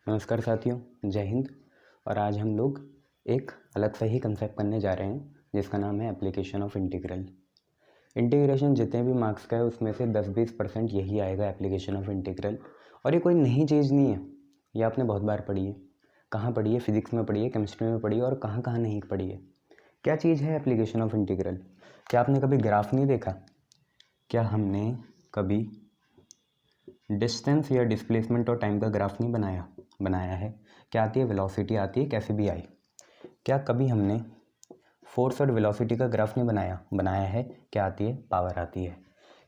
नमस्कार साथियों, जय हिंद। और आज हम लोग एक अलग से ही कंसेप्ट करने जा रहे हैं जिसका नाम है एप्लीकेशन ऑफ इंटीग्रल। इंटीग्रेशन जितने भी मार्क्स का है उसमें से 10-20% यही आएगा एप्लीकेशन ऑफ इंटीग्रल। और ये कोई नई चीज़ नहीं है, ये आपने बहुत बार पढ़ी है। कहाँ पढ़ी है? फिजिक्स में पढ़ी है, केमिस्ट्री में पढ़ी है, और कहाँ कहाँ नहीं पढ़ी है। क्या चीज़ है एप्लीकेशन ऑफ इंटीग्रल? क्या आपने कभी ग्राफ नहीं देखा? क्या हमने कभी डिस्टेंस या डिस्प्लेसमेंट और टाइम का ग्राफ नहीं बनाया है? क्या आती है? वेलोसिटी आती है, कैसे भी आई। क्या कभी हमने फोर्स और वेलोसिटी का ग्राफ नहीं बनाया है? क्या आती है? पावर आती है।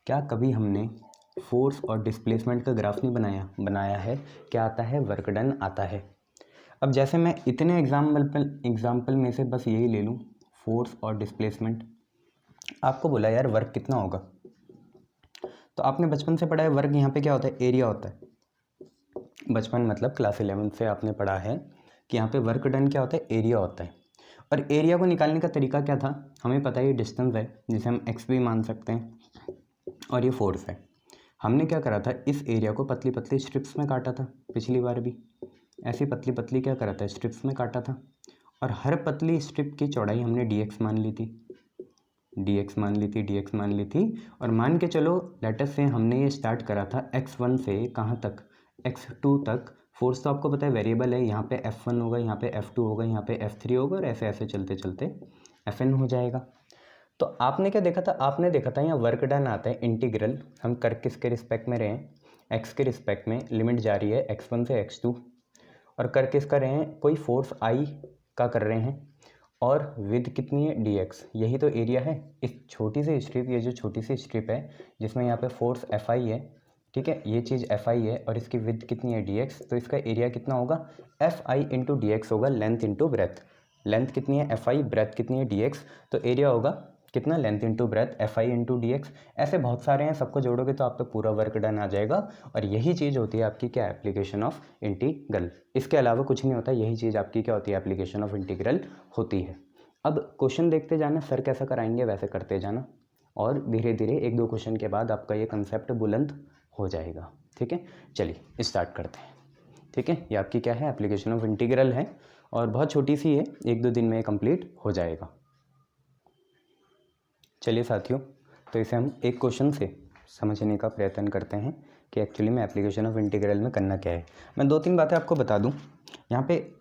क्या कभी हमने फोर्स और डिस्प्लेसमेंट का ग्राफ नहीं बनाया है? क्या आता है? वर्क डन आता है। अब जैसे मैं इतने एग्जाम्पल में से बस यही ले लूँ, फोर्स और डिस्प्लेसमेंट। आपको बोला यार वर्क कितना होगा, तो आपने बचपन से पढ़ा है वर्क यहाँ पे क्या होता है? एरिया होता है। बचपन मतलब क्लास 11 से आपने पढ़ा है कि यहाँ पे वर्क डन क्या होता है? एरिया होता है। और एरिया को निकालने का तरीका क्या था? हमें पता है ये डिस्टेंस है जिसे हम एक्स भी मान सकते हैं, और ये फोर्स है। हमने क्या करा था? इस एरिया को पतली पतली स्ट्रिप्स में काटा था, पिछली बार भी ऐसी पतली पतली क्या करा था? स्ट्रिप्स में काटा था। और हर पतली स्ट्रिप की चौड़ाई हमने dx मान ली थी, dx मान ली थी। और मान के चलो लेटर से हमने ये स्टार्ट करा था x1 से कहाँ तक? x2 तक। फोर्स तो आपको पता है वेरिएबल है, यहाँ पे f1 होगा, यहाँ पे f2 होगा, यहाँ पे f3 होगा, और ऐसे ऐसे चलते चलते fn हो जाएगा। तो आपने क्या देखा था? आपने देखा था यहाँ वर्क डन आता है इंटीग्रल। हम कर किसके रिस्पेक्ट में रहे हैं? x के रिस्पेक्ट में। लिमिट जा रही है x1 से x2, और कर किसका रहे हैं? कोई फोर्स I का कर रहे हैं, और विद कितनी है? dx। यही तो एरिया है। इस छोटी सी स्ट्रिप, ये जो छोटी सी स्ट्रिप है जिसमें यहाँ पे फोर्स fi है, ठीक है, ये चीज़ fi है, और इसकी विद कितनी है? dx। तो इसका एरिया कितना होगा? fi इंटू dx होगा, लेंथ इंटू ब्रेथ। लेंथ कितनी है? fi, ब्रेथ कितनी है? dx। तो एरिया होगा कितना? Length into breadth, fi into dx। ऐसे बहुत सारे हैं, सबको जोड़ोगे तो आप पे पूरा वर्क डन आ जाएगा। और यही चीज़ होती है आपकी क्या? Application of integral. इसके अलावा कुछ नहीं होता, यही चीज़ आपकी क्या होती है? एप्लीकेशन ऑफ इंटीग्रल होती है। अब क्वेश्चन देखते जाना, सर कैसा कराएंगे वैसे करते जाना, और धीरे धीरे 1-2 क्वेश्चन के बाद आपका ये कंसेप्ट बुलंद हो जाएगा। ठीक है, चलिए स्टार्ट करते हैं। ठीक है, ये आपकी क्या है? एप्लीकेशन ऑफ इंटीग्रल है, और बहुत छोटी सी है, 1-2 दिन में कंप्लीट हो जाएगा। चलिए साथियों, तो इसे हम एक क्वेश्चन से समझने का प्रयत्न करते हैं कि एक्चुअली में एप्लीकेशन ऑफ इंटीग्रल में करना क्या है। मैं 2-3 बातें आपको बता दूं। यहाँ पे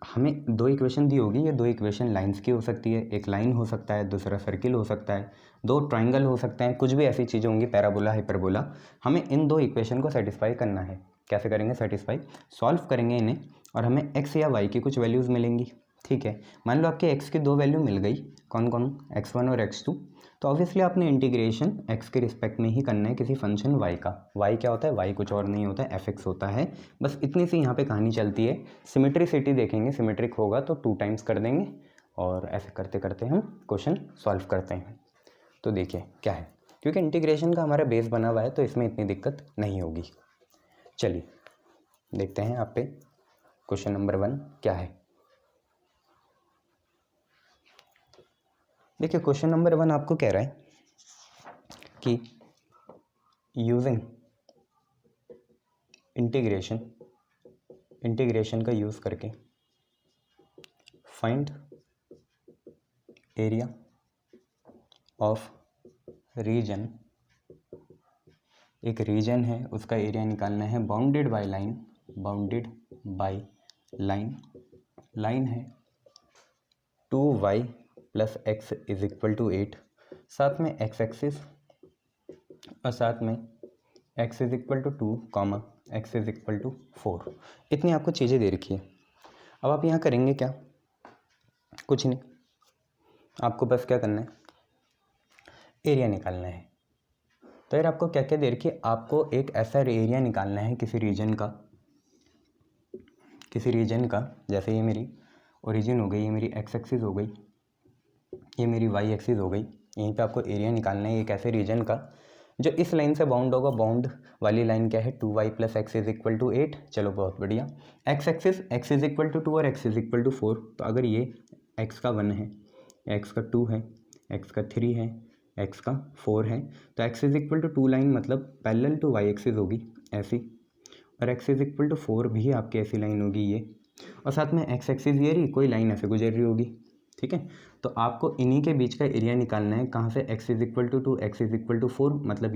हमें 2 इक्वेशन दी होगी, ये 2 इक्वेशन लाइंस की हो सकती है। एक लाइन हो सकता है, दूसरा सर्किल हो सकता है, 2 ट्राइंगल हो सकते हैं, कुछ भी ऐसी चीज़ें होंगी, पैराबोला, हाइपरबोला। हमें इन 2 इक्वेशन को सेटिस्फाई करना है। कैसे करेंगे सेटिस्फाई? सॉल्व करेंगे इन्हें, और हमें एक्स या वाई की कुछ वैल्यूज़ मिलेंगी। ठीक है, मान लो आपके एक्स की 2 वैल्यू मिल गई, कौन कौन? x1 और x2। तो ऑब्वियसली आपने इंटीग्रेशन एक्स के रिस्पेक्ट में ही करना है किसी फंक्शन y का। y क्या होता है? y कुछ और नहीं होता है, fx होता है। बस इतनी सी यहाँ पे कहानी चलती है। सिमेट्रिसिटी देखेंगे, सिमेट्रिक होगा तो 2 टाइम्स कर देंगे, और ऐसे करते करते हम क्वेश्चन सॉल्व करते हैं। तो देखिए क्या है, क्योंकि इंटीग्रेशन का हमारा बेस बना हुआ है तो इसमें इतनी दिक्कत नहीं होगी। चलिए देखते हैं आप पे क्वेश्चन नंबर 1 क्या है। देखिए क्वेश्चन नंबर 1 आपको कह रहा है कि यूजिंग इंटीग्रेशन का यूज़ करके फाइंड एरिया ऑफ रीजन। एक रीजन है, उसका एरिया निकालना है, बाउंडेड बाय लाइन है 2y + x = 8, साथ में x एक्सिस, और साथ में x = 2, x = 4। इतनी आपको चीज़ें दे रखी है। अब आप यहाँ करेंगे क्या? कुछ नहीं, आपको बस क्या करना है? एरिया निकालना है। तो यार आपको क्या क्या दे रखी है? आपको एक ऐसा एरिया निकालना है किसी रीजन का। जैसे ये मेरी ओरिजिन हो गई, ये मेरी x एक्सिस हो गई, ये मेरी y एक्सिस हो गई। यहीं पे आपको एरिया निकालना है एक ऐसे रीजन का जो इस लाइन से बाउंड होगा। बाउंड वाली लाइन क्या है? 2y + x = 8। चलो बहुत बढ़िया। x एक्सिस x = 2 और x = 4। तो अगर ये x का 1 है, x का 2 है, x का 3 है, x का 4 है, तो x = 2 लाइन मतलब पैरेलल टू y एक्सिस होगी ऐसी। और एक्स इज इक्वल टू 4 भी आपकी ऐसी लाइन होगी ये, और साथ में एक्स एक्सिस ये रही, कोई लाइन ऐसे गुजर रही होगी, ठीक है। तो आपको इन्हीं के बीच का एरिया निकालना है, कहाँ से, x is equal to 2, x is equal to 4, मतलब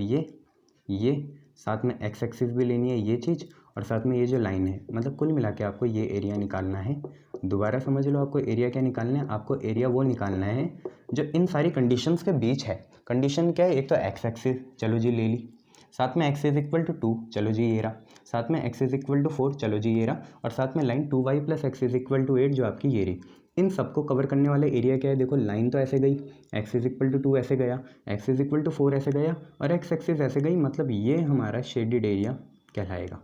ये साथ में एक्स एक्सिस भी लेनी है ये चीज़, और साथ में ये जो लाइन है, मतलब कुल मिला के आपको ये एरिया निकालना है। दोबारा समझ लो, आपको एरिया क्या निकालना है, आपको एरिया वो निकालना है जो इन सारी कंडीशंस के बीच है। कंडीशन क्या है, एक तो एक्स एक्सिस, चलो जी ले ली, साथ में एक्स इज इक्वल टू 2, चलो जी ये रहा, साथ में एक्स इज इक्वल टू 4, चलो जी ये रहा, और साथ में line 2y plus x is equal to 8 जो आपकी ये रही। इन सबको कवर करने वाले एरिया क्या है, देखो लाइन तो ऐसे गई, एक्स इज इक्वल टू 2 ऐसे गया, एक्स इज इक्वल टू 4 ऐसे गया, और एक्स एक्सिस ऐसे गई, मतलब ये हमारा शेडेड एरिया कहलाएगा,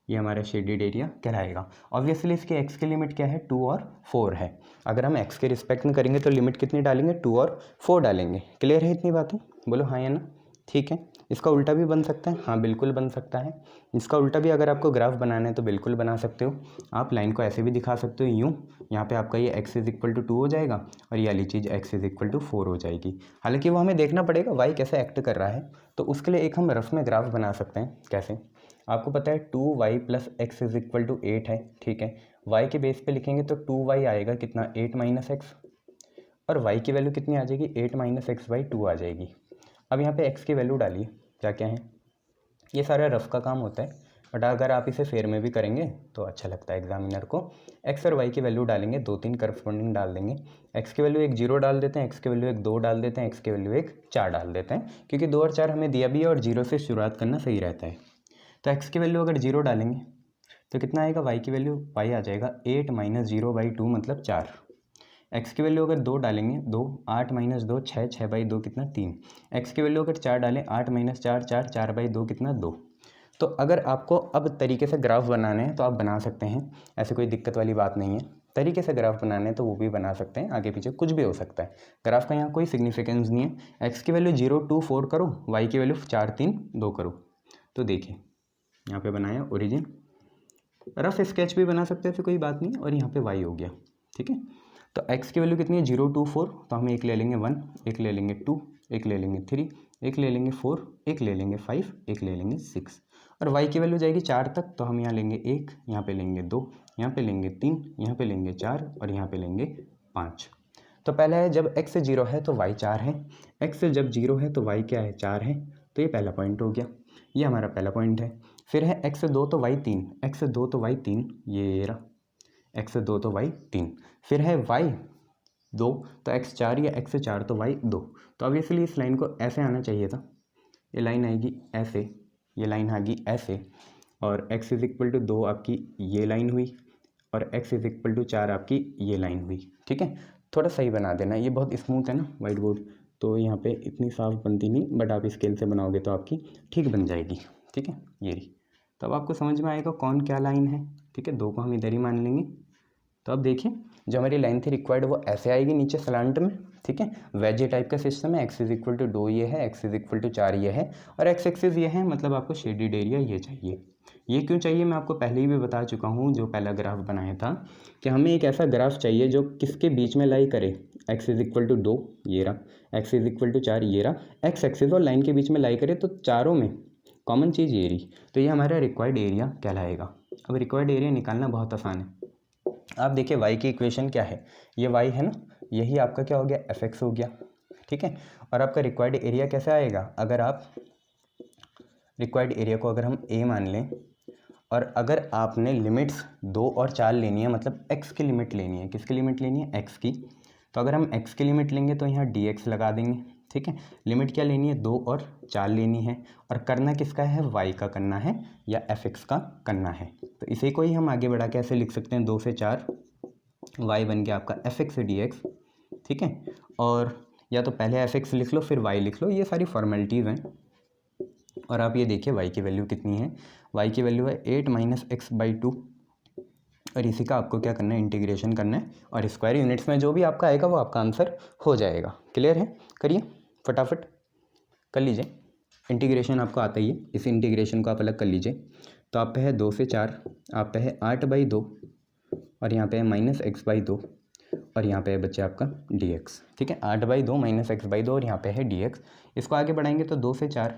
ये हमारा शेडेड एरिया कहलाएगा। ऑब्वियसली इसकी एक्स की लिमिट क्या है, 2 और 4 है। अगर हम एक्स के रिस्पेक्ट में करेंगे तो लिमिट कितनी डालेंगे, 2 और 4 डालेंगे। क्लियर है इतनी बातें, बोलो हाँ या ना, ठीक है। इसका उल्टा भी बन सकता है, हाँ बिल्कुल बन सकता है। इसका उल्टा भी अगर आपको ग्राफ बनाना है तो बिल्कुल बना सकते हो। आप लाइन को ऐसे भी दिखा सकते हो, यूँ, यहाँ पे आपका ये एक्स इज इक्वल टू 2 हो जाएगा और ये वाली चीज़ एक्स इज इक्वल टू 4 हो जाएगी। हालांकि वो हमें देखना पड़ेगा वाई कैसे एक्ट कर रहा है, तो उसके लिए एक हम रफ में ग्राफ बना सकते हैं। कैसे, आपको पता है 2y plus x is equal to 8 है, ठीक है। y के बेस पे लिखेंगे तो 2y आएगा कितना, 8 माइनस एक्स, और y की वैल्यू कितनी आ जाएगी, 8 माइनस एक्स बाई 2 आ जाएगी। अब यहाँ पे x की वैल्यू डालिए, क्या क्या है, ये सारा रफ का काम होता है, बट अगर आप इसे फेयर में भी करेंगे तो अच्छा लगता है एग्जामिनर को। x और y की वैल्यू डालेंगे, 2-3 करस्पॉन्डिंग डाल देंगे। x की वैल्यू 1 0 डाल देते हैं, x की वैल्यू 1 2 डाल देते हैं, x की वैल्यू 1 4 डाल देते हैं, क्योंकि 2 और 4 हमें दिया भी है और 0 से शुरुआत करना सही रहता है। तो x की वैल्यू अगर 0 डालेंगे तो कितना आएगा, y की वैल्यू y आ जाएगा 8 माइनस 0 बाई 2 मतलब 4। x की वैल्यू अगर 2 डालेंगे, 2 8 माइनस 2 6, 6 बाई 2 कितना 3। x की वैल्यू अगर 4 डालें, 8 माइनस 4 4, 4 बाई 2 कितना 2। तो अगर आपको अब तरीके से ग्राफ बनाने हैं तो आप बना सकते हैं, ऐसे कोई दिक्कत वाली बात नहीं है। तरीके से ग्राफ बनाने हैं तो वो भी बना सकते हैं, आगे पीछे कुछ भी हो सकता है। ग्राफ का यहाँ कोई सिग्निफिकेंस नहीं है। x की वैल्यू 0 2 4 करो, y की वैल्यू 4 3 2 करो। तो देखिए यहाँ पे बनाया ओरिजिन, रफ स्केच भी बना सकते हैं, ऐसे कोई बात नहीं, और यहाँ पे y हो गया, ठीक है। तो x की वैल्यू कितनी है, 0 2 4, तो हम एक ले लेंगे 1, एक ले लेंगे 2, एक ले लेंगे 3, एक ले लेंगे 4, एक ले लेंगे 5, एक ले लेंगे 6, और y की वैल्यू जाएगी 4 तक, तो हम यहाँ लेंगे 1, यहाँ पे लेंगे 2, यहाँ पे लेंगे 3, यहाँ पे लेंगे 4 और यहाँ पे लेंगे 5। तो पहला है जब x 0 है तो y 4 है, x जब 0 है तो y क्या है, 4 है। तो ये पहला पॉइंट हो गया, ये हमारा पहला पॉइंट है। फिर है x 2 तो y 3, x 2 तो y 3, ये रहा x 2 तो y 3। फिर है y 2 तो x 4 या x 4 तो y 2। तो ऑब्वियसली इस लाइन को ऐसे आना चाहिए था, ये लाइन आएगी ऐसे, ये लाइन आएगी ऐसे, और x इज इक्वल टू 2 आपकी ये लाइन हुई, और x इज इक्वल टू 4 आपकी ये लाइन हुई, ठीक है। थोड़ा सही बना देना, ये बहुत स्मूथ है ना वाइट बोर्ड, तो यहाँ पे इतनी साफ बनती नहीं, बट आप स्केल से बनाओगे तो आपकी ठीक बन जाएगी, ठीक है। ये रही, तब आपको समझ में आएगा कौन क्या लाइन है, ठीक है। 2 को हम इधर ही मान लेंगे। तो अब देखिए जो हमारी लाइन थी रिक्वायर्ड वो ऐसे आएगी नीचे सलांट में, ठीक है। वेजी टाइप का सिस्टम है, एक्स इज इक्वल टू 2 ये है, एक्स इज इक्वल टू 4 ये है, और एक्स एक्सिस ये है, मतलब आपको शेडेड एरिया ये चाहिए। ये क्यों चाहिए मैं आपको पहले ही भी बता चुका हूँ, जो पहला ग्राफ बनाया था, कि हमें एक ऐसा ग्राफ चाहिए जो किसके बीच में लाई करे, एक्स इज इक्वल टू 2 ये रहा, एक्स इज इक्वल टू 4 ये रहा, एक्स एक्सिस और लाइन के बीच में लाई करे, तो चारों में कॉमन चीज़ ये रही, तो ये हमारा रिक्वायर्ड एरिया कहलाएगा। अब रिक्वायर्ड एरिया निकालना बहुत आसान है। आप देखिए y की इक्वेशन क्या है, ये y है ना, यही आपका क्या हो गया, fx हो गया, ठीक है। और आपका रिक्वायर्ड एरिया कैसे आएगा, अगर आप रिक्वायर्ड एरिया को अगर हम a मान लें, और अगर आपने लिमिट्स 2 और 4 लेनी है, मतलब x की लिमिट लेनी है, किसकी लिमिट लेनी है, x की, तो अगर हम x की लिमिट लेंगे तो यहाँ dx लगा देंगे, ठीक है। लिमिट क्या लेनी है, 2 और 4 लेनी है, और करना किसका है, y का करना है या fx का करना है। तो इसी को ही हम आगे बढ़ा के ऐसे लिख सकते हैं, 2 से 4 y बन गया आपका fx dx, ठीक है। और या तो पहले fx लिख लो फिर y लिख लो, ये सारी फॉर्मेलिटीज़ हैं। और आप ये देखिए y की वैल्यू कितनी है, y की वैल्यू है 8 माइनस एक्स बाई 2, और इसी का आपको क्या करना है, इंटीग्रेशन करना है, और स्क्वायर यूनिट्स में जो भी आपका आएगा वो आपका आंसर हो जाएगा। क्लियर है, करिए फटाफट कर लीजिए, इंटीग्रेशन आपको आता ही है, इस इंटीग्रेशन को आप अलग कर लीजिए। तो आप पे है 2 से 4, आप पे है 8 बाई 2, और यहाँ पे है माइनस एक्स बाई 2, और यहाँ पे है बच्चे आपका dx, ठीक है। 8 बाई 2 माइनस एक्स बाई 2 और यहाँ पे है dx। इसको आगे बढ़ाएंगे तो 2 से 4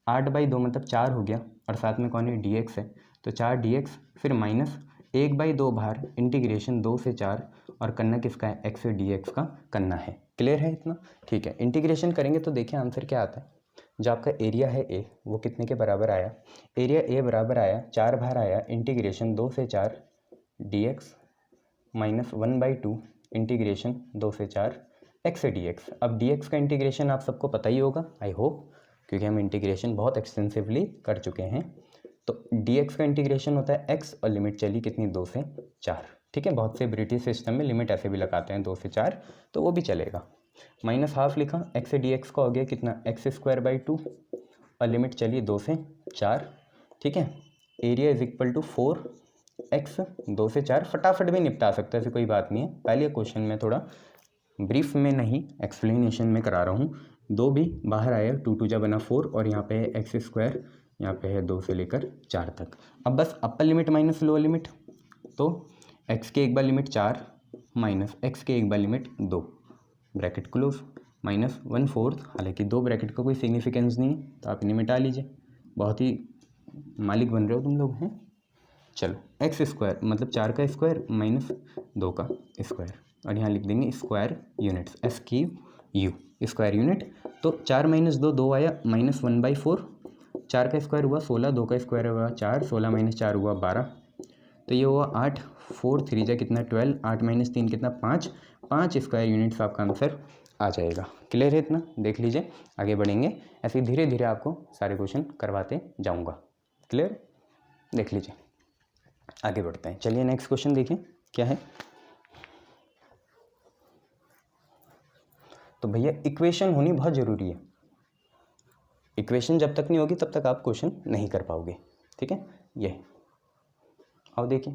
8/2 मतलब 4 हो गया, और साथ में कौन है, dx है, तो 4 dx, फिर माइनस 1/2 बाहर, इंटीग्रेशन 2 से 4, और करना किसका है, x से dx का करना है। क्लियर है इतना? ठीक है, इंटीग्रेशन करेंगे तो देखिए आंसर क्या आता है। जो आपका एरिया है ए, वो कितने के बराबर आया, एरिया ए बराबर आया 4 बाहर आया, इंटीग्रेशन 2 से 4 dx माइनस 1/2 इंटीग्रेशन 2 से 4 x से dx। अब dx का इंटीग्रेशन आप सबको पता ही होगा आई होप, क्योंकि हम इंटीग्रेशन बहुत एक्सटेंसिवली कर चुके हैं। तो dx का इंटीग्रेशन होता है x, और लिमिट चली कितनी, 2 से 4। ठीक है, बहुत से ब्रिटिश सिस्टम में लिमिट ऐसे भी लगाते हैं 2 से 4, तो वो भी चलेगा। माइनस हाफ लिखा, x से dx का हो गया कितना, x²/2, और लिमिट चली 2 से 4। ठीक है, area is equal to 4x 2 से 4, फटाफट भी निपटा सकते हैं, ऐसी कोई बात नहीं है। पहले क्वेश्चन में थोड़ा ब्रीफ में नहीं एक्सप्लेनेशन में करा रहा हूँ। 2 भी बाहर आया, 2 2 जा बना 4, और यहाँ पे है x², यहाँ पे है 2 से लेकर 4 तक। अब बस upper limit minus lower limit, तो x के एक बार लिमिट 4 माइनस x के एक बार लिमिट 2, ब्रैकेट क्लोज, माइनस 1/4। हालांकि 2 ब्रैकेट का कोई सिग्निफिकेंस नहीं है, तो आप इन्हें मिटा लीजिए, बहुत ही मालिक बन रहे हो तुम लोग हैं। चलो x² मतलब 4 का स्क्वायर माइनस 2 का स्क्वायर, और यहाँ लिख देंगे square units, SQ square unit. तो 4 - 2 2 आया, -1/4, 4 का स्क्वायर हुआ 16, 2 का स्क्वायर हुआ 4, 16 - 4 हुआ 12, तो ये हुआ 8, 4 3 जा कितना 12, 8 - 3 कितना 5, 5 स्क्वायर यूनिट्स आपका आंसर आ जाएगा। क्लियर है इतना? देख लीजिए, आगे बढ़ेंगे, ऐसे धीरे धीरे आपको सारे क्वेश्चन करवाते जाऊँगा। क्लियर? देख लीजिए, आगे बढ़ते हैं। चलिए नेक्स्ट क्वेश्चन देखिए क्या है। तो भैया इक्वेशन होनी बहुत ज़रूरी है, इक्वेशन जब तक नहीं होगी तब तक आप क्वेश्चन नहीं कर पाओगे। ठीक है, ये आओ देखिए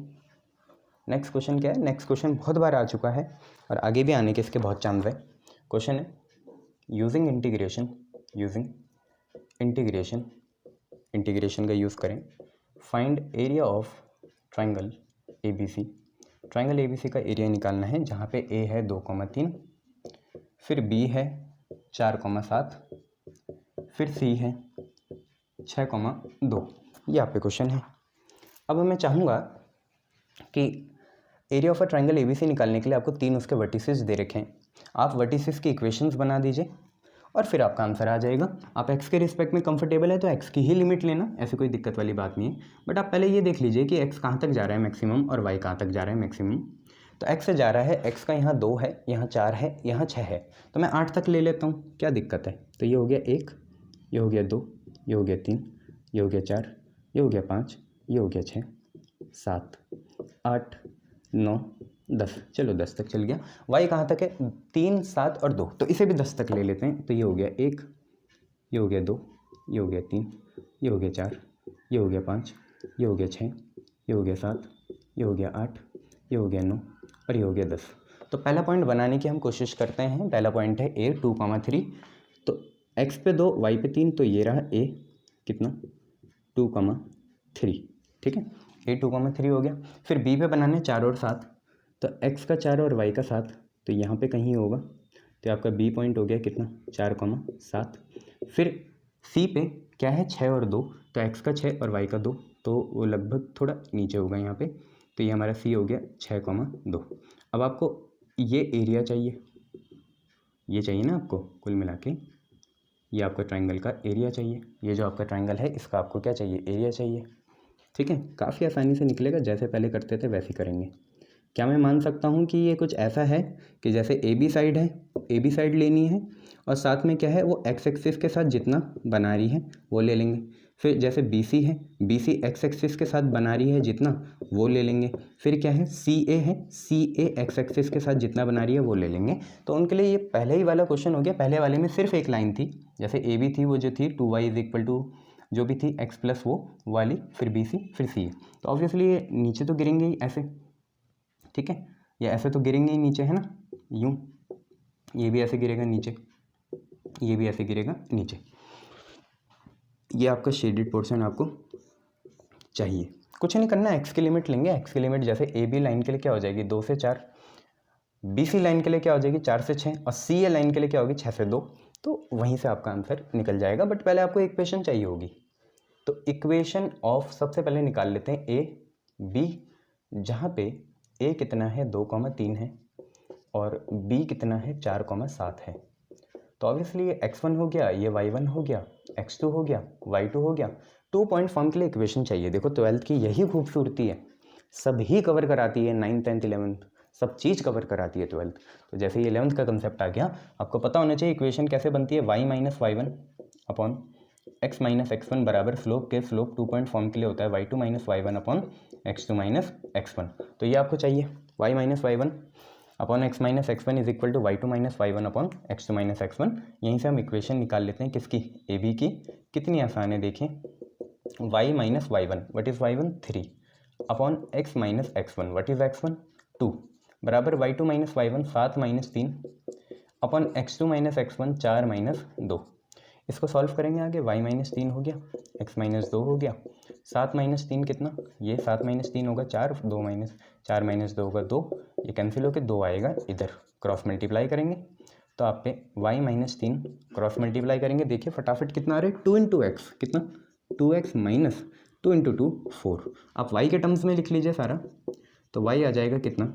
नेक्स्ट क्वेश्चन क्या है। नेक्स्ट क्वेश्चन बहुत बार आ चुका है और आगे भी आने के इसके बहुत चांस है। क्वेश्चन है यूजिंग इंटीग्रेशन, इंटीग्रेशन का यूज़ करें, find area of triangle ABC। Triangle ABC का एरिया निकालना है, जहाँ पे A है 2,3, फिर B है 4,7, फिर C है 6,2। ये आप पे क्वेश्चन है। अब मैं चाहूँगा कि area of a triangle ABC निकालने के लिए आपको 3 उसके वर्टिसेस दे रखे हैं, आप वर्टिसेस की इक्वेशंस बना दीजिए और फिर आपका आंसर आ जाएगा। आप x के रिस्पेक्ट में कंफर्टेबल है तो x की ही लिमिट लेना, ऐसी कोई दिक्कत वाली बात नहीं है। बट आप पहले ये देख लीजिए कि x कहाँ तक जा रहा है मैक्सिमम और y कहाँ तक जा रहा है मैक्सिमम। तो x से जा रहा है, x का यहाँ 2 है, यहाँ 4 है, यहाँ 6 है, तो मैं 8 तक ले लेता हूँ, क्या दिक्कत है। तो ये हो गया 1, ये हो गया 2, ये हो गया 3, ये हो गया 4, ये हो गया 5, ये हो गया 6, 7, 8, 9, 10, चलो 10 तक चल गया। y कहाँ तक है, 3, 7 और 2, तो इसे भी 10 तक ले लेते हैं। तो ये हो गया 1, ये हो गया 2, ये हो गया 3, ये हो गया 4, ये हो गया 5, ये हो गया 6, ये हो गया 7, ये हो गया 8, ये हो गया 9 और ये हो गया 10। तो पहला पॉइंट बनाने की हम कोशिश करते हैं। पहला पॉइंट है A 2,3, तो x पे 2 y पे 3, तो ये रहा A कितना 2,3। ठीक है, A 2,3 हो गया। फिर B पे बनाने 4 और 7, तो x का 4 और y का 7, तो यहाँ पे कहीं होगा, तो आपका B पॉइंट हो गया कितना 4,7। फिर C पे क्या है 6 और 2, तो x का 6 और y का 2, तो वो लगभग थोड़ा नीचे होगा यहाँ पे, तो ये हमारा C हो गया 6,2। अब आपको ये एरिया चाहिए, ये चाहिए ना आपको, कुल मिला के ये आपका ट्राइंगल का एरिया चाहिए। ये जो आपका ट्राइंगल है इसका आपको क्या चाहिए, एरिया चाहिए। ठीक है, काफ़ी आसानी से निकलेगा, जैसे पहले करते थे वैसे ही करेंगे। क्या मैं मान सकता हूँ कि ये कुछ ऐसा है कि जैसे AB साइड है, AB साइड लेनी है और साथ में क्या है वो x एक्सिस के साथ जितना बना रही है वो ले लेंगे। फिर जैसे BC है, BC x एक्सिस के साथ बना रही है जितना वो ले लेंगे। फिर क्या है CA है, CA x एक्सिस के साथ जितना बना रही है वो ले लेंगे। तो उनके लिए ये पहले ही वाला क्वेश्चन हो गया। पहले वाले में सिर्फ एक लाइन थी, जैसे AB थी वो जो थी 2y = जो भी थी x प्लस वो वाली, फिर BC फिर CA। तो ऑब्वियसली ये नीचे तो गिरेंगे ही ऐसे, ठीक है, ये ऐसे तो गिरेंगे ही नीचे, है ना, यूँ, ये भी ऐसे गिरेगा नीचे, ये भी ऐसे गिरेगा नीचे। ये आपका शेडेड पोर्शन आपको चाहिए, कुछ नहीं करना, x की लिमिट लेंगे। x की लिमिट जैसे AB लाइन के लिए क्या हो जाएगी 2 से 4, BC लाइन के लिए क्या हो जाएगी 4 से 6 और CA लाइन के लिए क्या होगी 6 से 2। तो वहीं से आपका आंसर निकल जाएगा। बट पहले आपको इक्वेशन चाहिए होगी, तो इक्वेशन ऑफ सबसे पहले निकाल लेते हैं ए बी, जहाँ पे ए कितना है 2,3 है और बी कितना है 4,7 है। तो ऑब्वियसली ये x1 हो गया, ये y1 हो गया, x2 हो गया, y2 हो गया। 2 पॉइंट फॉर्म के लिए इक्वेशन चाहिए। देखो 12th की यही खूबसूरती है, सभी कवर कराती है, 9th 10th 11th सब चीज़ कवर कराती है 12th। तो जैसे ही 11th का कंसेप्ट आ गया, आपको पता होना चाहिए इक्वेशन कैसे बनती है, y minus y1 upon x minus x1 बराबर स्लोप के स्लोप 2 पॉइंट फॉर्म के लिए होता है y2 minus y1 upon x2 minus x1। तो ये आपको चाहिए y minus y1 upon x minus x1 is equal to y2 minus y1 upon x2 minus x1। यहीं से हम इक्वेशन निकाल लेते हैं किसकी, ए बी की। कितनी आसान है देखें, y minus y1 what is y1 3 upon x minus x1 what is x1 2 बराबर y2 minus y1 7 minus 3 upon x2 minus x1 4 minus 2। इसको सॉल्व करेंगे आगे, y माइनस 3 हो गया, x माइनस 2 हो गया, 7 माइनस 3 कितना, ये 7 माइनस 3 होगा 4, 2 माइनस 4 माइनस 2 होगा 2, ये कैंसिल होकर 2 आएगा इधर, क्रॉस मल्टीप्लाई करेंगे तो आप पे y माइनस 3 क्रॉस मल्टीप्लाई करेंगे, देखिए फटाफट कितना आ रहा है 2 इंटू एक्स, कितना 2x माइनस 2 इंटू 2 4। आप y के टर्म्स में लिख लीजिए सारा, तो y आ जाएगा कितना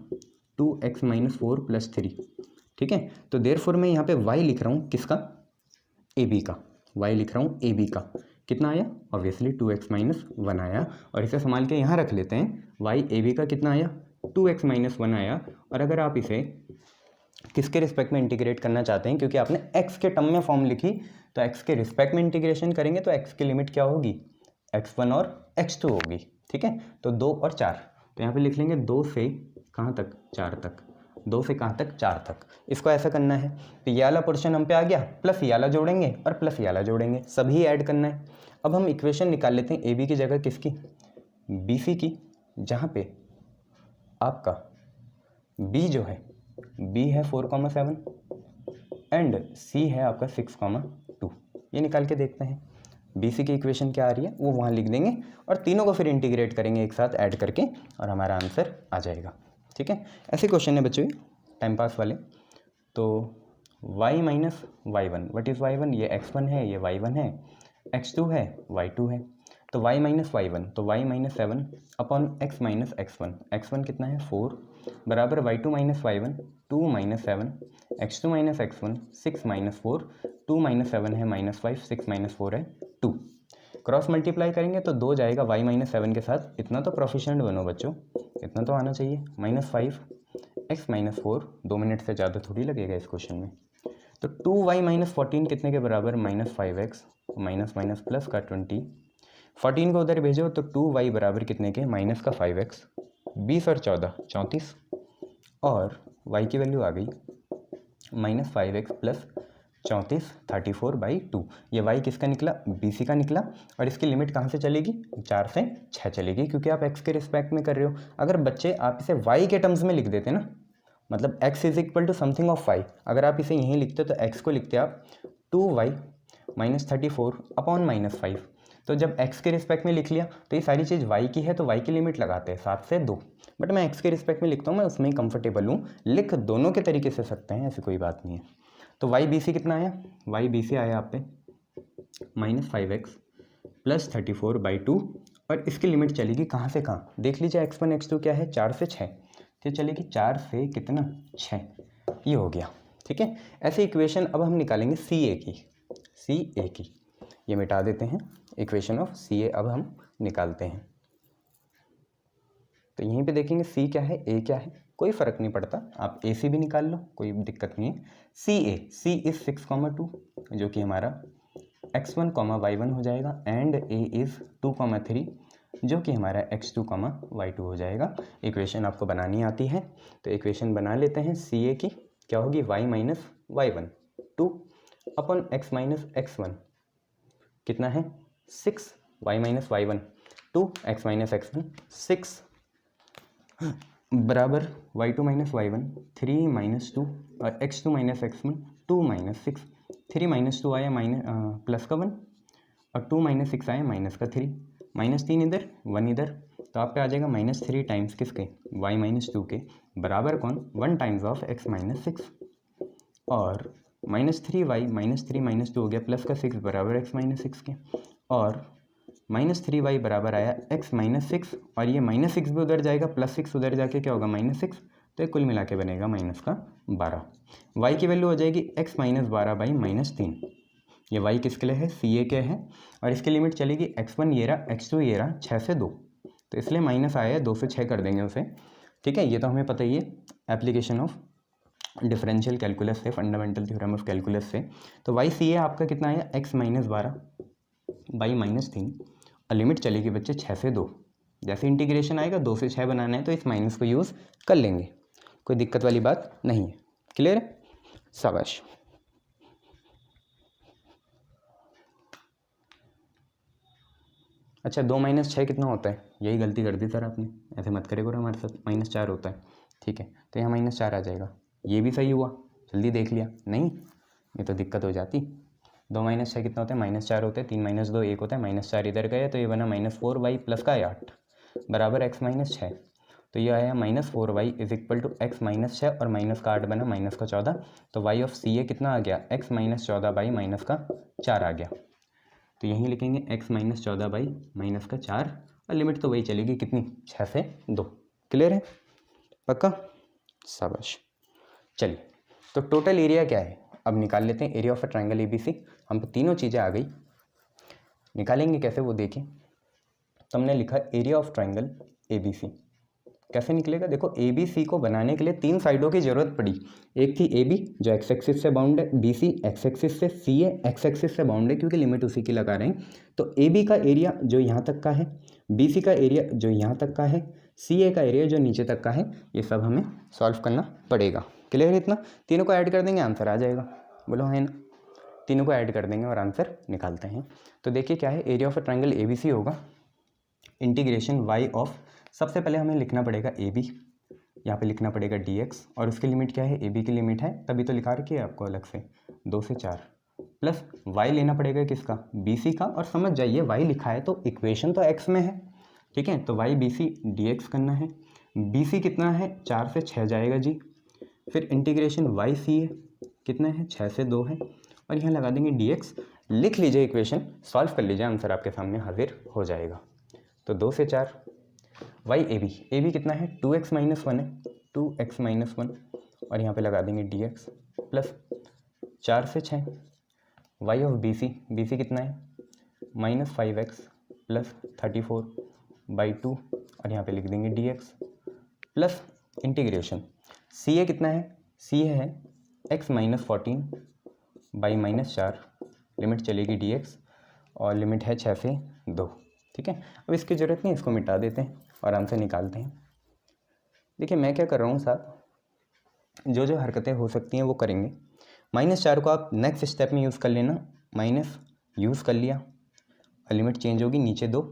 2x माइनस 4 प्लस 3। ठीक है, तो देयरफॉर मैं यहाँ पे y लिख रहा हूँ किसका, ए बी का, y लिख रहा हूँ ए बी का। कितना आया, ऑब्वियसली 2x माइनस 1 आया, और इसे संभाल के यहाँ रख लेते हैं, y ए बी का कितना आया 2x माइनस 1 आया। और अगर आप इसे किसके रिस्पेक्ट में इंटीग्रेट करना चाहते हैं, क्योंकि आपने x के टर्म में फॉर्म लिखी, तो x के रिस्पेक्ट में इंटीग्रेशन करेंगे तो x की लिमिट क्या होगी, x1 और x2 होगी। ठीक है, तो 2 और 4, तो यहाँ पे लिख लेंगे 2 से कहाँ तक 4 तक, 2 से कहाँ तक 4 तक। इसको ऐसा करना है, तो ये वाला पोर्शन हम पे आ गया, प्लस ये वाला जोड़ेंगे और प्लस ये वाला जोड़ेंगे, सभी ऐड करना है। अब हम इक्वेशन निकाल लेते हैं ए बी की जगह किसकी, बी सी की, जहाँ पे आपका b जो है b है 4,7 एंड c है आपका 6,2। ये निकाल के देखते हैं बी सी की इक्वेशन क्या आ रही है, वो वहाँ लिख देंगे और तीनों को फिर इंटीग्रेट करेंगे एक साथ ऐड करके, और हमारा आंसर आ जाएगा। ठीक है, ऐसे क्वेश्चन है बच्चों टाइम पास वाले। तो y minus y1 what is y1, ये x1 है, ये y1 है, x2 है, y2 है। तो y माइनस y1, तो y minus 7 upon x minus x1, x1 कितना है 4 बराबर y2 minus y1 2 minus 7, x2 minus x1 6 minus 4, 2 minus 7 है माइनस 5, 6 माइनस 4 है 2। क्रॉस मल्टीप्लाई करेंगे तो 2 जाएगा y माइनस 7 के साथ। इतना तो प्रोफिशिएंट बनो बच्चों, इतना तो आना चाहिए। माइनस 5 x माइनस 4, 2 मिनट से ज़्यादा थोड़ी लगेगा इस क्वेश्चन में। तो 2y माइनस 14 कितने के बराबर, minus 5x, minus minus plus का 20, 14 को उधर भेजो तो 2y बराबर कितने के, माइनस का 5x, 20 और 14 34, और y की वैल्यू आ गई माइनस 5x प्लस 34 34/2। ये y किसका निकला, BC का निकला। और इसकी लिमिट कहाँ से चलेगी, 4 से 6 चलेगी, क्योंकि आप x के रिस्पेक्ट में कर रहे हो। अगर बच्चे आप इसे y के टर्म्स में लिख देते ना, मतलब x is equal to something of y, अगर आप इसे यहीं लिखते तो x को लिखते आप 2y माइनस 34 अपॉन माइनस 5। तो जब x के रिस्पेक्ट में लिख लिया तो ये सारी चीज़ y की है, तो y की लिमिट लगाते हैं 7 से 2। बट मैं x के रिस्पेक्ट में लिखता हूँ, मैं उसमें ही कंफर्टेबल हूँ, लिख दोनों के तरीके से सकते हैं, ऐसी कोई बात नहीं है। तो y बी सी कितना आया, y बी सी आया आप पे माइनस 5x प्लस 34/2, और इसकी लिमिट चलेगी कहाँ से कहाँ, देख लीजिए x1 x2 क्या है, 4 से 6, तो चलेगी 4 से कितना 6, ये हो गया। ठीक है, ऐसे इक्वेशन अब हम निकालेंगे सी ए की, ये मिटा देते हैं, इक्वेशन ऑफ सी ए अब हम निकालते हैं। तो यहीं पे देखेंगे सी क्या है, ए क्या है, कोई फ़र्क नहीं पड़ता, आप ए सी भी निकाल लो, कोई दिक्कत नहीं है। सी इज़ 6,2 जो कि हमारा x1, y1 हो जाएगा, एंड ए इज़ 2,3 जो कि हमारा x2, y2 हो जाएगा। इक्वेशन आपको बनानी आती है, तो इक्वेशन बना लेते हैं सी ए की, क्या होगी y minus y1 2 upon x minus x1 कितना है 6, y minus y1 2, x minus x1 6 बराबर y2 माइनस y1 3 माइनस 2 और x2 minus x1 2 minus 6, 3 minus 2 आया प्लस का 1 और 2 माइनस 6 आया माइनस का 3, माइनस 3 इधर 1 इधर, तो आप पे आ जाएगा माइनस 3 टाइम्स किसके, y माइनस 2 के, बराबर कौन 1 टाइम्स ऑफ x माइनस 6, और -3y -3 -2 हो गया प्लस का 6 बराबर x -6 के, और -3y बराबर आया x -6, और ये -6 भी उधर जाएगा, +6 उधर जाके क्या होगा -6, तो ये कुल मिला के बनेगा -12। y की वैल्यू हो जाएगी x -12/-3। ये y किसके लिए है, सी ए के है, और इसकी लिमिट चलेगी x1 ये रहा, x2 ये रहा, 6 से 2, तो इसलिए माइनस आया है, 2 से 6 कर देंगे उसे। ठीक है, ये तो हमें पता ही है एप्लीकेशन ऑफ डिफरेंशियल कैलकुलस से, फंडामेंटल थ्योरम ऑफ कैलकुलस से। तो वाई सी ए आपका कितना आया, x -12/-3, और लिमिट चलेगी बच्चे 6 से 2। जैसे इंटीग्रेशन आएगा 2 से 6 बनाना है तो इस माइनस को यूज़ कर लेंगे, कोई दिक्कत वाली बात नहीं है। क्लियर है, शाबाश। अच्छा, 2 - 6 कितना होता है, यही गलती कर दी सर आपने, ऐसे मत करे करो हमारे साथ, -4 होता है। ठीक है, तो यहाँ -4 आ जाएगा, ये भी सही हुआ, जल्दी देख लिया, नहीं ये तो दिक्कत हो जाती। 2 - 6 कितना होता है, -4 होता है, 3 - 2 1 होता है, -4 इधर गया तो ये बना -4y प्लस का 8 बराबर x -6, तो ये आया -4y = x -6, और माइनस का 8 बना -14, तो y ऑफ सी ए कितना आ गया, x -14/-4 आ गया। तो यहीं लिखेंगे x -14/-4, और लिमिट तो वही चलेगी कितनी, 6 से 2। क्लियर है, पक्का, शाबाश। चलिए, तो टोटल एरिया क्या है अब निकाल लेते हैं, area of a triangle ABC। हम पे तीनों चीज़ें आ गई, निकालेंगे कैसे वो देखें। तो हमने लिखा एरिया ऑफ ट्रायंगल ABC, कैसे निकलेगा, देखो ABC को बनाने के लिए 3 साइडों की जरूरत पड़ी। एक थी AB जो x एक्सिस से बाउंड है, BC x एक्सिस से, CA x एक्सिस से बाउंड है क्योंकि लिमिट उसी की लगा रहे हैं। तो AB का एरिया जो यहाँ तक का है, BC का एरिया जो यहाँ तक का है, CA का एरिया जो नीचे तक का है, ये सब हमें सॉल्व करना पड़ेगा। क्लियर है इतना, तीनों को ऐड कर देंगे आंसर आ जाएगा, बोलो है ना, तीनों को ऐड कर देंगे और आंसर निकालते हैं। तो देखिए क्या है, area of a triangle ABC होगा इंटीग्रेशन y ऑफ, सबसे पहले हमें लिखना पड़ेगा AB, यहाँ पे लिखना पड़ेगा dx, और उसकी लिमिट क्या है, AB की लिमिट है, तभी तो लिखा रखी है आपको अलग से 2 से 4, प्लस y लेना पड़ेगा किसका, BC का, और समझ जाइए y लिखा है तो इक्वेशन तो x में है। ठीक है, तो y BC dx करना है, BC कितना है, 4 से 6 जाएगा जी, फिर इंटीग्रेशन y CA कितना है, 6 से 2 है, और यहाँ लगा देंगे dx, लिख लीजिए इक्वेशन, सॉल्व कर लीजिए, आंसर आपके सामने हाजिर हो जाएगा। तो 2 से 4 y AB कितना है, 2x - 1 है, 2x - 1, और यहाँ पे लगा देंगे dx, प्लस 4 से 6 y ऑफ BC कितना है, -5x प्लस 34/2, और यहाँ पे लिख देंगे dx, प्लस इंटीग्रेशन CA कितना है, CA है x - 14/-4, लिमिट चलेगी dx, और लिमिट है 6 से 2। ठीक है, अब इसकी ज़रूरत नहीं, इसको मिटा देते हैं और आंसर निकालते हैं। देखिए मैं क्या कर रहा हूँ साहब, जो जो हरकतें हो सकती हैं वो करेंगे। -4 को आप नेक्स्ट स्टेप में यूज़ कर लेना, माइनस यूज़ कर लिया, और लिमिट चेंज होगी, नीचे 2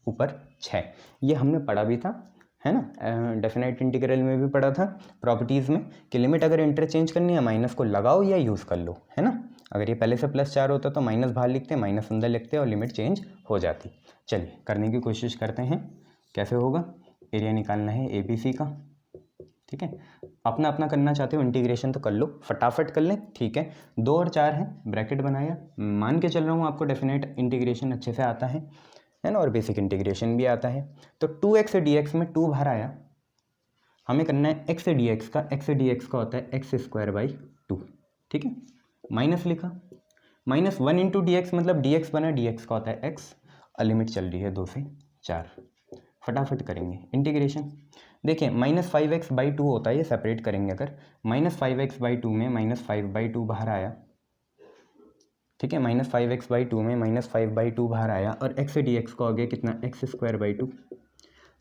ऊपर 6, ये हमने पढ़ा भी था, है ना, डेफिनेट इंटीग्रल में भी पढ़ा था प्रॉपर्टीज़ में, कि लिमिट अगर इंटरचेंज करनी है माइनस को लगाओ या यूज़ कर लो, है ना। अगर ये पहले से +4 होता तो माइनस बाहर लिखते, माइनस अंदर लिखते और लिमिट चेंज हो जाती। चलिए करने की कोशिश करते हैं, कैसे होगा, एरिया निकालना है ABC का। ठीक है, अपना अपना करना चाहते हो इंटीग्रेशन तो कर लो, फटाफट कर लें। ठीक है, 2 और 4 है, ब्रैकेट बनाया, मान के चल रहा हूँ आपको डेफिनेट इंटीग्रेशन अच्छे से आता है ना, और बेसिक इंटीग्रेशन भी आता है। तो 2x से dx में 2 बाहर आया, हमें करना है x से dx का, x से dx का होता है x²/2। ठीक है, माइनस लिखा, -1 × dx मतलब dx बना, dx का होता है x, और लिमिट चल रही है 2 से 4। फटाफट करेंगे इंटीग्रेशन। देखिए -5x/2 होता है, ये सेपरेट करेंगे अगर, -5x/2 में -5/2 बाहर आया। ठीक है, -5x/2 में -5/2 बाहर आया, और x से dx को हो गया कितना, x²/2,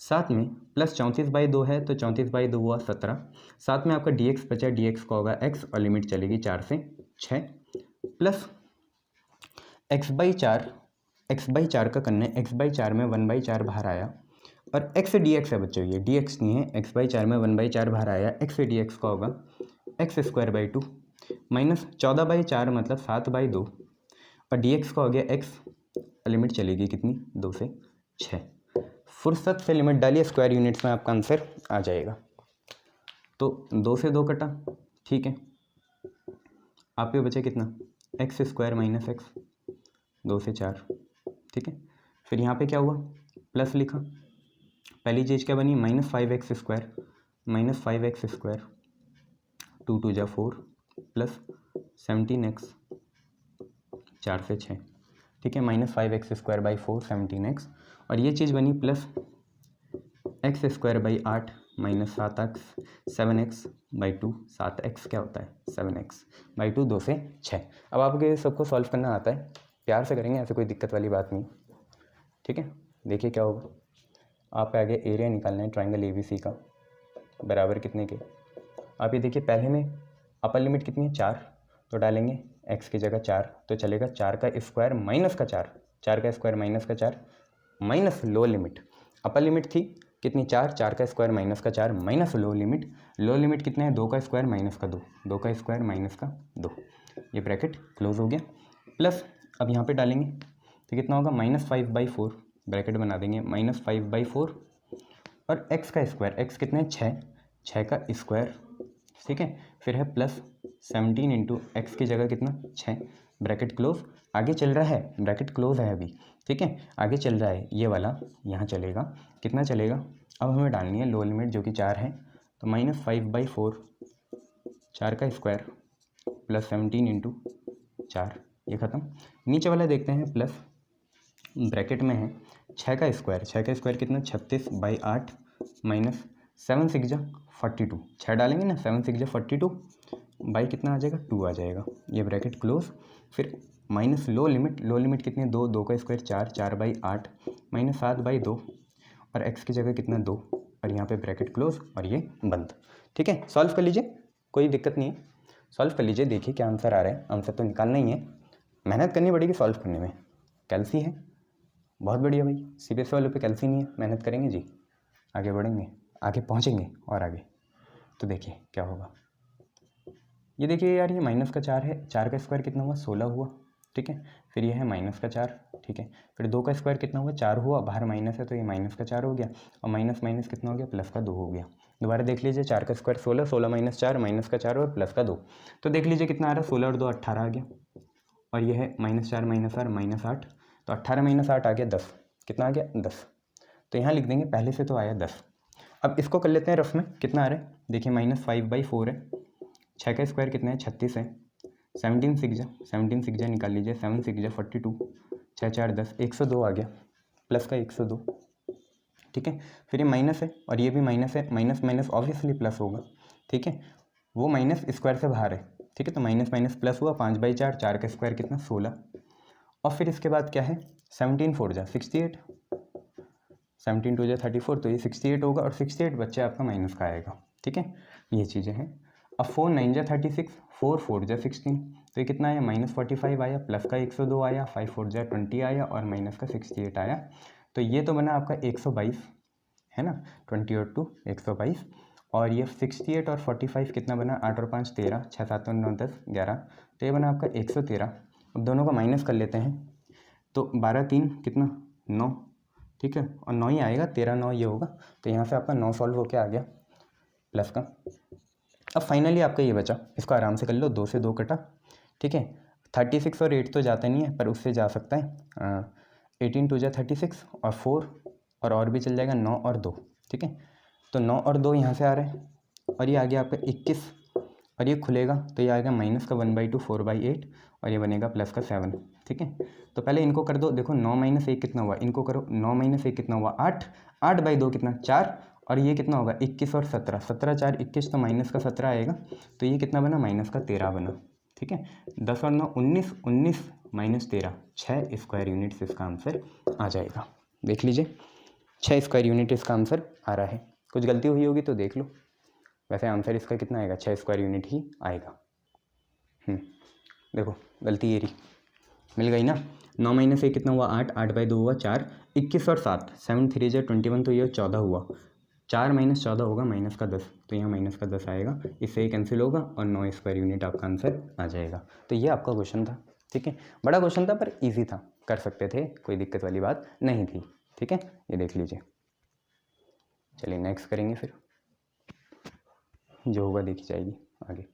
साथ में प्लस 34/2 है तो 34/2 हुआ 17, साथ में आपका dx बचा, dx का होगा x, और लिमिट चलेगी 4 से 6, प्लस x/4 का करना है, x/4 में 1/4 बाहर आया, और x से dx है बच्चों, ये dx नहीं है, x/4 में 1/4 बाहर आया, x से dx का होगा x²/2, -14/4 मतलब 7/2, और dx का हो गया x, लिमिट चलेगी कितनी, 2 से 6। फुर्सत से लिमिट डालिए, स्क्वायर यूनिट्स में आपका आंसर आ जाएगा। तो 2 से 2 कटा, ठीक है, आप पे बचे कितना, एक्स स्क्वायर माइनस एक्स, 2 से 4, ठीक है। फिर यहाँ पे क्या हुआ, प्लस लिखा, पहली चीज़ क्या बनी, -5x स्क्वायर, -5x स्क्वायर, 2 2 जा 4 प्लस 17x, 4 से 6, ठीक है, -5x स्क्वायर बाई 4 17x, और ये चीज़ बनी plus x square by 8 minus 7x 7x by 2, 7x क्या होता है 7x बाई 2, 2 से 6। अब आपके सबको सॉल्व करना आता है, प्यार से करेंगे, ऐसे कोई दिक्कत वाली बात नहीं, ठीक है। देखिए क्या होगा, आप आगे एरिया निकालना है ट्राइंगल ABC का, बराबर कितने के, आप ये देखिए पहले में अपर लिमिट कितनी है 4, तो डालेंगे x की जगह 4, तो चलेगा 4 का स्क्वायर माइनस का 4, 4 का स्क्वायर माइनस का 4, minus low limit, upper limit थी कितनी 4, 4 का स्क्वायर माइनस का 4, माइनस लो लिमिट कितना है 2 का स्क्वायर माइनस का 2, 2 का स्क्वायर माइनस का 2, ये ब्रैकेट क्लोज हो गया। प्लस अब यहाँ पे डालेंगे तो कितना होगा -5/4, ब्रैकेट बना देंगे -5/4, और x का स्क्वायर, x कितना है 6, 6 का स्क्वायर, ठीक है। फिर है प्लस 17 इंटू एक्स की जगह कितना 6, ब्रैकेट क्लोज, आगे चल रहा है, ब्रैकेट क्लोज है अभी, ठीक है, आगे चल रहा है, ये वाला यहाँ चलेगा, कितना चलेगा, अब हमें डालनी है लो लिमिट जो कि 4 है, तो -5/4, 4 का स्क्वायर प्लस 17 इंटू 4, ये ख़त्म। नीचे वाला देखते हैं, प्लस ब्रैकेट में है 6 का स्क्वायर, 6 का स्क्वायर कितना 36/8 माइनस 7 6 जा 42, 6 डालेंगे ना, 7 6 जा 42 बाई कितना आ जाएगा 2 आ जाएगा, ये ब्रैकेट क्लोज। फिर माइनस लो लिमिट कितनी 2, 2 का स्क्वायर 4, 4/8 माइनस 7/2, और x की जगह कितना 2, और यहाँ पे ब्रैकेट क्लोज और ये बंद, ठीक है। सॉल्व कर लीजिए, कोई दिक्कत नहीं है, सॉल्व कर लीजिए, देखिए क्या आंसर आ रहा है, आंसर तो निकालना ही है, मेहनत करनी पड़ेगी सॉल्व करने में, कैल्सी है, बहुत बढ़िया भाई, CBSE वालों पे कैल्सी नहीं है, मेहनत करेंगे जी, आगे बढ़ेंगे, आगे पहुँचेंगे और आगे। तो देखिए क्या होगा, ये देखिए यार, ये माइनस का 4 है, 4 का स्क्वायर कितना हुआ 16 हुआ, ठीक है। फिर ये है माइनस का 4, ठीक है। फिर 2 का स्क्वायर कितना हुआ 4 हुआ, बाहर माइनस है तो ये माइनस का 4 हो गया, और माइनस माइनस कितना हो गया प्लस का 2 हो गया। दोबारा देख लीजिए, 4 का स्क्वायर 16, 16 माइनस 4 माइनस का 4 और प्लस का 2, तो देख लीजिए कितना आ रहा है, 16 और 2 18 आ गया, और ये है -4 -8 -8, तो 18 - 8 आ गया 10, कितना आ गया 10, तो यहाँ लिख देंगे, पहले से तो आया 10। अब इसको कर लेते हैं रफ में, कितना आ रहा है देखिए -5/4 है, 6 का स्क्वायर कितना है 36 है, 17 6 जा निकाल लीजिए, 7 6 जा 42, 6 4 10, 102 आ गया, प्लस का 102, ठीक है। फिर ये माइनस है और ये भी माइनस है, माइनस माइनस ऑब्वियसली प्लस होगा, ठीक है, वो माइनस स्क्वायर से बाहर है, ठीक है, तो माइनस माइनस प्लस हुआ, 5/4, 4 का स्क्वायर कितना 16, और फिर इसके बाद क्या है 17 4 जा 68, 17 2 जा 34, तो ये 68 होगा, और 68 बच्चे आपका माइनस का आएगा, ठीक है, ये चीज़ें हैं। अब 4 9 जा 36, 4 4 जा 16, तो ये कितना आया -45 आया, प्लस का 102 आया, 5 4 जा 20 आया, और माइनस का 68 आया, तो ये तो बना आपका 122 है ना, 20 और 2 122, और ये 68 और 45 कितना बना, 8 और 5 13, 6 7 9 10 11, तो ये बना आपका 113। अब दोनों को माइनस कर लेते हैं, तो 12 3 कितना 9, ठीक है, और 9 ही आएगा, 13 9 ये होगा, तो यहाँ से आपका 9 सॉल्व होके आ गया प्लस का। अब फाइनली आपका ये बचा, इसको आराम से कर लो, 2 से 2 कटा, ठीक है, 36 और 8 तो जाता नहीं है, पर उससे जा सकता है, 18 2 जा 36, और 4 और भी चल जाएगा 9 और 2, ठीक है, तो 9 और 2 यहाँ से आ रहे हैं, और ये आ गया आपका 21, और ये खुलेगा तो ये आएगा माइनस का 1/2 4/8, और ये बनेगा प्लस का 7, ठीक है। तो पहले इनको कर दो, देखो 9 - 1 कितना हुआ, इनको करो, 9 - 1 कितना हुआ 8, 8/2 कितना 4, और ये कितना होगा 21 और 17, 17 4 21, तो माइनस का 17 आएगा, तो ये कितना बना माइनस का 13 बना, ठीक है। 10 और 9 19, 19 - 13 6 स्क्वायर यूनिट्स इसका आंसर आ जाएगा, देख लीजिए 6 स्क्वायर यूनिट इसका आंसर आ रहा है। कुछ गलती हुई होगी तो देख लो, वैसे आंसर इसका कितना आएगा 6 स्क्वायर यूनिट ही आएगा। देखो गलती ये रही, मिल गई ना। 9 - 1 कितना हुआ 8, 8/2 हुआ 4, 21 और 7 7 3 जा 21, तो ये 14 हुआ, 4 - 14 होगा माइनस का 10, तो यहाँ माइनस का 10 आएगा, इससे ही कैंसिल होगा, और 9 स्क्वायर यूनिट आपका आंसर आ जाएगा। तो ये आपका क्वेश्चन था, ठीक है, बड़ा क्वेश्चन था पर ईजी था, कर सकते थे, कोई दिक्कत वाली बात नहीं थी, ठीक है, ये देख लीजिए। चलिए नेक्स्ट करेंगे, फिर जो होगा देखी जाएगी आगे।